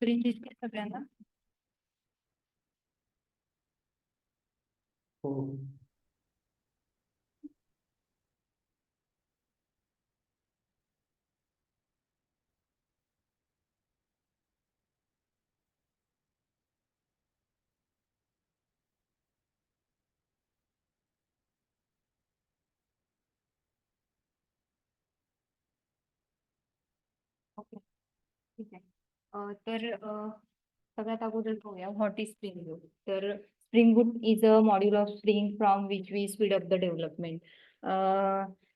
Screen दिसते सगळ्यांना? हो. ओके, ठीक आहे. सगळ्यात अगोदर पाहूया व्हॉट इज स्प्रिंग बूट. तर spring boot is a module of spring from which we speed up the development.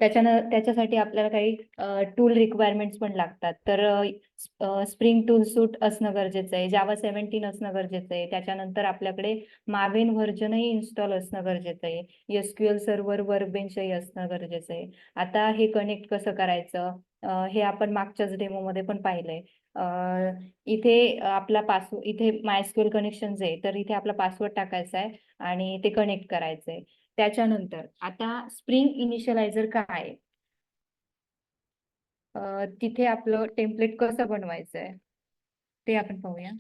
त्याच्यासाठी आपल्याला काही टूल रिक्वायरमेंट्स पण लागतात. तर स्प्रिंग टूल सूट असणं गरजेचं आहे, जावा 17 असणं गरजेचं आहे. त्याच्यानंतर आपल्याकडे मावेन व्हर्जनही इन्स्टॉल असणं गरजेचं आहे. SQL सर्व्हर वर्कबेंचही असणं गरजेचं आहे. आता हे कनेक्ट कसं करायचं हे आपण मागच्याच डेमोमध्ये पण पाहिलंय. इथे आपला पासवर्ड, इथे मायस्क्वेल कनेक्शन आहे, तर इथे आपला पासवर्ड टाकायचा आहे आणि ते कनेक्ट करायचंय. त्याच्यानंतर आता स्प्रिंग इनिशियलायझर काय आहे? तिथे आपलं टेम्पलेट कसं बनवायचंय ते आपण पाहूया.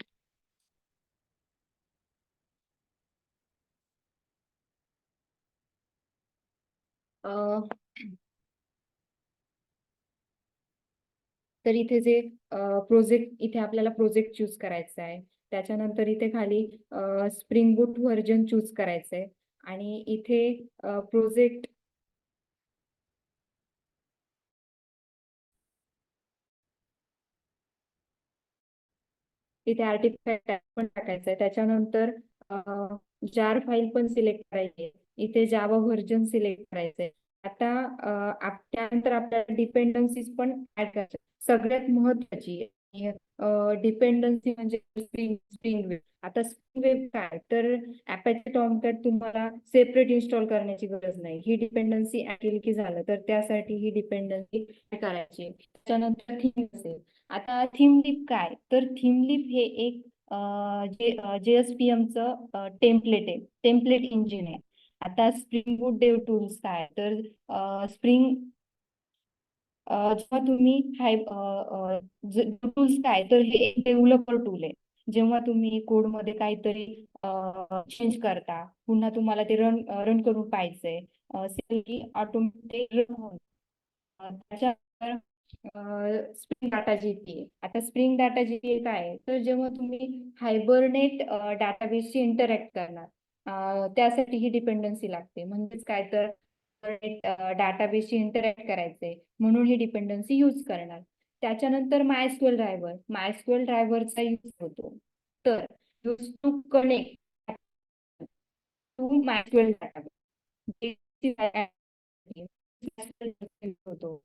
तर इथे जे प्रोजेक्ट, इथे आपल्याला प्रोजेक्ट चूज करायचा आहे. त्याच्यानंतर इथे खाली स्प्रिंग बूट व्हर्जन चूज करायचंय आणि इथे प्रोजेक्ट, तिथे आर्टिफॅक्ट पण टाकायचंय. त्याच्यानंतर जार फाईल पण सिलेक्ट करायची. इथे जावा व्हर्जन सिलेक्ट करायचंय. आता त्यानंतर आपल्याला डिपेंडन्सीज पण ऍड करायचे. सगळ्यात महत्वाची डिपेंडन्सी म्हणजे स्प्रिंग वेब. आता स्प्रिंग वेब काय, तर अपॅचे टॉमकॅट तुम्हाला सेपरेट इन्स्टॉल करण्याची गरज नाही. ही डिपेंडन्सी ऍड केली की झालं. तर त्यासाठी ही डिपेंडन्सी करायची. त्याच्यानंतर थीम असेल. आता थीम लिप काय, तर थीम लिप हे एक JSPM टेम्पलेट आहे, टेम्पलेट इंजिन आहे. आता स्प्रिंग बूट डेव टूल्स काय, तर स्प्रिंग जेव्हा तुम्ही हाय टूल्स काय, तर हे एक डेव्हलपर टूल आहे. जेव्हा तुम्ही कोडमध्ये काहीतरी चेंज करता, पुन्हा तुम्हाला ते रन रन करून पाहिजे की ऑटोमॅटिक रन होऊन त्याच्यावर स्प्रिंग डाटा जीपीए. आता स्प्रिंग डाटा जीपीए काय आहे, तर जेव्हा तुम्ही हायबरनेट डाटाबेसशी इंटरॅक्ट करणार त्यासाठी ही डिपेंडन्सी लागते. म्हणजेच काय, तर डाटाबेसशी इंटरॅक्ट करायचंय म्हणून ही डिपेंडन्सी यूज करणार. त्याच्यानंतर मायस्क्वेल ड्रायव्हर, मायस्क्वेल ड्रायव्हरचा यूज होतो. तर use to connect to MySQL database होतो.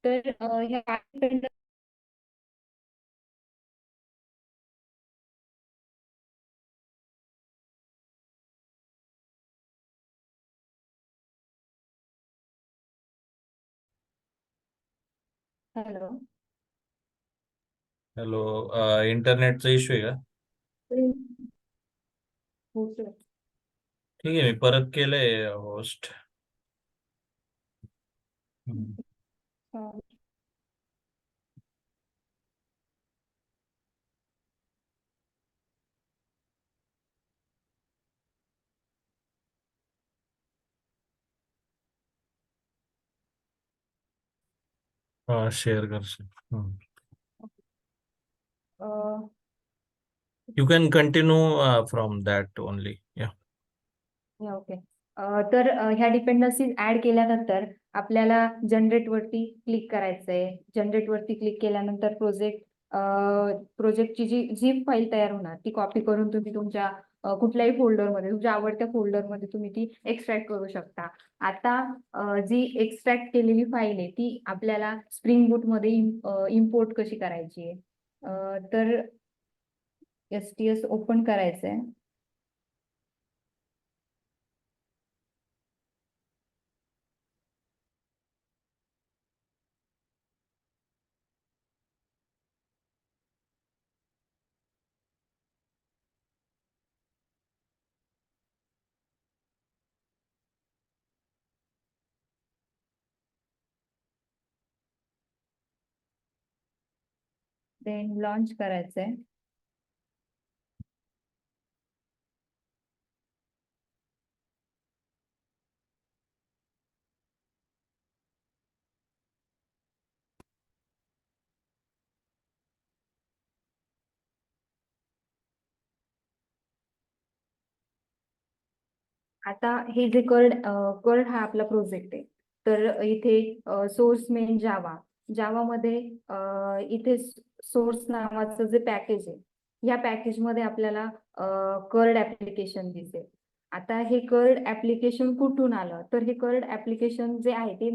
तर ह्या हॅलो. हॅलो. इंटरनेटचा इश्यू आहे का? हो सर. ठीक आहे, मी परत केलंय होस्ट. हा, शेअर करशील. You can continue from that only. या. ओके. तर ह्या डिपेंडन्सीज ऍड केल्यानंतर आपल्याला जनरेट वरती क्लिक करायचंय. जनरेट वरती क्लिक केल्यानंतर प्रोजेक्टची जी झिप फाईल तयार होणार ती कॉपी करून तुम्ही तुमच्या कुठल्याही फोल्डरमध्ये, तुमच्या आवडत्या फोल्डरमध्ये तुम्ही ती एक्सट्रॅक्ट करू शकता. आता जी एक्सट्रॅक्ट केलेली फाईल आहे ती आपल्याला स्प्रिंग बूट मध्ये इम्पोर्ट कशी करायची आहे, तर STS ओपन करायचंय. देन लॉन्च करायचंय. आता हे जे कर्ड हा आपला प्रोजेक्ट आहे. तर इथे सोर्स मेन जावामध्ये इथे सोर्स नावाचं जे पॅकेज आहे, या पॅकेजमध्ये आपल्याला कर्ड ऍप्लिकेशन दिसेल. आता हे कर्ड ऍप्लिकेशन कुठून आलं, तर हे कर्ड ऍप्लिकेशन जे आहे ते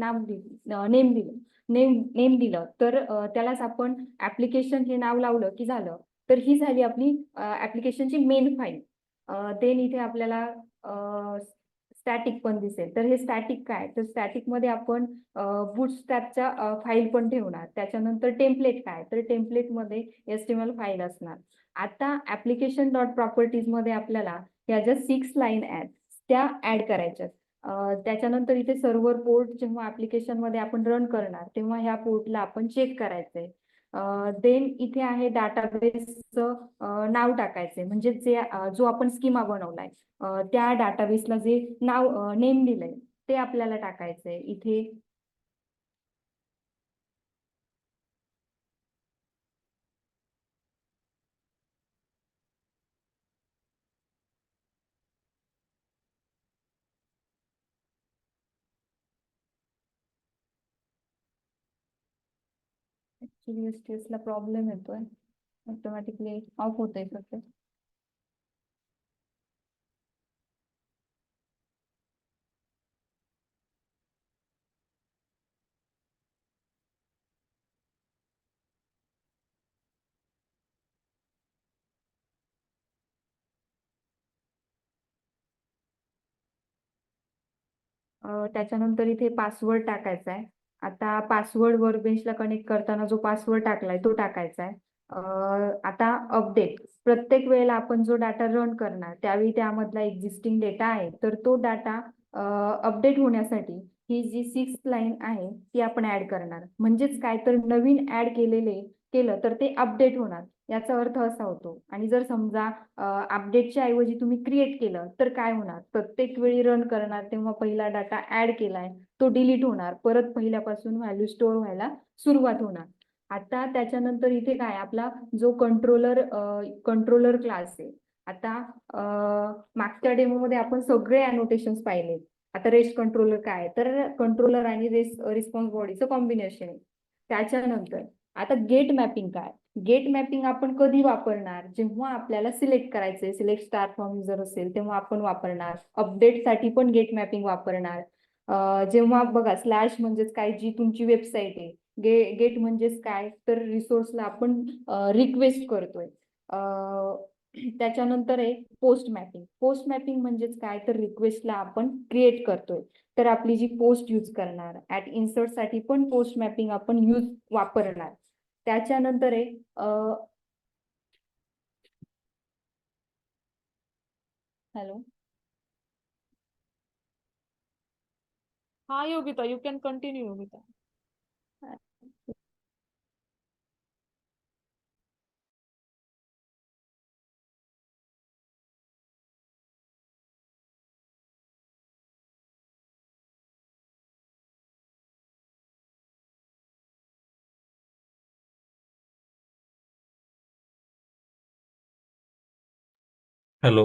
नेम दिलं तर त्यालाच आपण ऍप्लिकेशन हे नाव लावलं की झालं. तर ही झाली आपली ऍप्लिकेशनची मेन फाईल. देन इथे आपल्याला स्टॅटिक पण दिसेल. तर हे स्टॅटिक काय, तर स्टॅटिक मध्ये आपण बुटस्ट्रॅपच्या फाईल पण ठेवणार. त्याच्यानंतर टेम्पलेट काय, तर टेम्पलेट मध्ये HTML फाईल असणार. आता ऍप्लिकेशन डॉट प्रॉपर्टीज मध्ये आपल्याला ह्या ज्या 6 लाईन आहेत त्या ऍड करायच्या. त्याच्यानंतर इथे सर्व्हर पोर्ट जेव्हा ऍप्लिकेशन मध्ये आपण रन करणार तेव्हा ह्या पोर्टला आपण चेक करायचंय. देन इथे आहे डाटाबेसचं नाव टाकायचंय, म्हणजे जो आपण स्कीमा बनवलाय त्या डाटाबेसला जे नेम दिलंय ते आपल्याला टाकायचंय इथे. ऍक्च्युली STS ला प्रॉब्लेम येतोय, ऑटोमॅटिकली ऑफ होतंय सध्या. त्याच्यानंतर इथे पासवर्ड टाकायचा आहे. आता पासवर्ड वर्कबेंचला कनेक्ट करताना जो पासवर्ड टाकलाय तो टाकायचा आहे. आता अपडेट, प्रत्येक वेळेला आपण जो डाटा रन करणार त्यावेळी त्यामधला एक्झिस्टिंग डेटा आहे तर तो डाटा अपडेट होण्यासाठी ही जी 6 लाईन आहे ती आपण ऍड करणार. म्हणजेच काय, तर नवीन ऍड केलं तर ते अपडेट होणार, याचा अर्थ असा होतो. आणि जर समजा अपडेटच्या ऐवजी तुम्ही क्रिएट केलं तर काय होणार, प्रत्येक वेळी रन करणार तेव्हा पहिला डाटा ऍड केलाय तो डिलीट होणार, परत पहिल्यापासून व्हॅल्यू स्टोअर व्हायला सुरुवात होणार. आता त्याच्यानंतर इथे काय, आपला जो कंट्रोलर क्लास आहे. आता मागच्या डेमो मध्ये आपण सगळे अनोटेशन्स पाहिले. आता रेस्ट कंट्रोलर काय, तर कंट्रोलर आणि रिस्पॉन्स बॉडीचं कॉम्बिनेशन आहे. त्याच्यानंतर आता गेट मॅपिंग काय, गेट मॅपिंग आपण कधी वापरणार, जेव्हा आपल्याला सिलेक्ट करायचंय, सिलेक्ट स्टार फ्रॉम युजर असेल तेव्हा आपण वापरणार. अपडेटसाठी पण गेट मॅपिंग वापरणार. जेव्हा बघा स्लॅश म्हणजेच काय, जी तुमची वेबसाईट आहे. गेट म्हणजेच काय, तर रिसोर्सला आपण रिक्वेस्ट करतोय. त्याच्यानंतर आहे पोस्ट मॅपिंग म्हणजेच काय, तर रिक्वेस्टला आपण क्रिएट करतोय. तर आपली जी पोस्ट यूज करणार, ऍट इन्सर्ट साठी पण पोस्ट मॅपिंग आपण वापरणार. त्याच्यानंतर आहे हॅलो. हाँ Yogita, you can continue Yogita. Hello.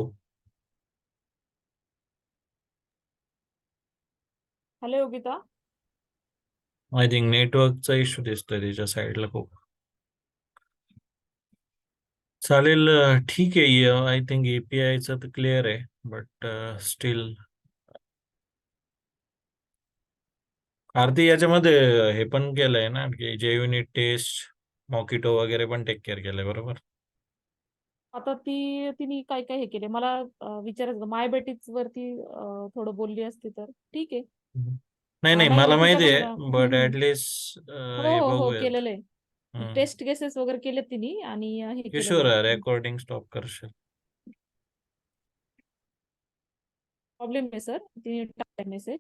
Hello Yogita. I think नेटवर्कचा इश्यू दिसतोय तिच्या साईडला खूप. चालेल, ठीक आहे. आय थिंक APIचं तर क्लिअर आहे, बट स्टील आरती याच्यामध्ये हे पण केलंय ना की जे युनिट टेस्ट मॉकिटो वगैरे पण टेक केअर केलंय, बरोबर? आता तिने काय काय हे केले मला विचारायचं माय बेटीच वरती थोडं बोलली असती तर ठीक आहे. नाही नाही, नाही मला ओपिका माहिती पण आहे, बट ऍटलिस्ट हो हे हो हो बघूयात. केलेलं आहे. टेस्ट केसेस वगैरे केले तिने आणि हे किशोर, केलेलं आहे. रेकॉर्डिंग स्टॉप करशील? प्रॉब्लेम आहे सर, तिने टाकलाय मेसेज.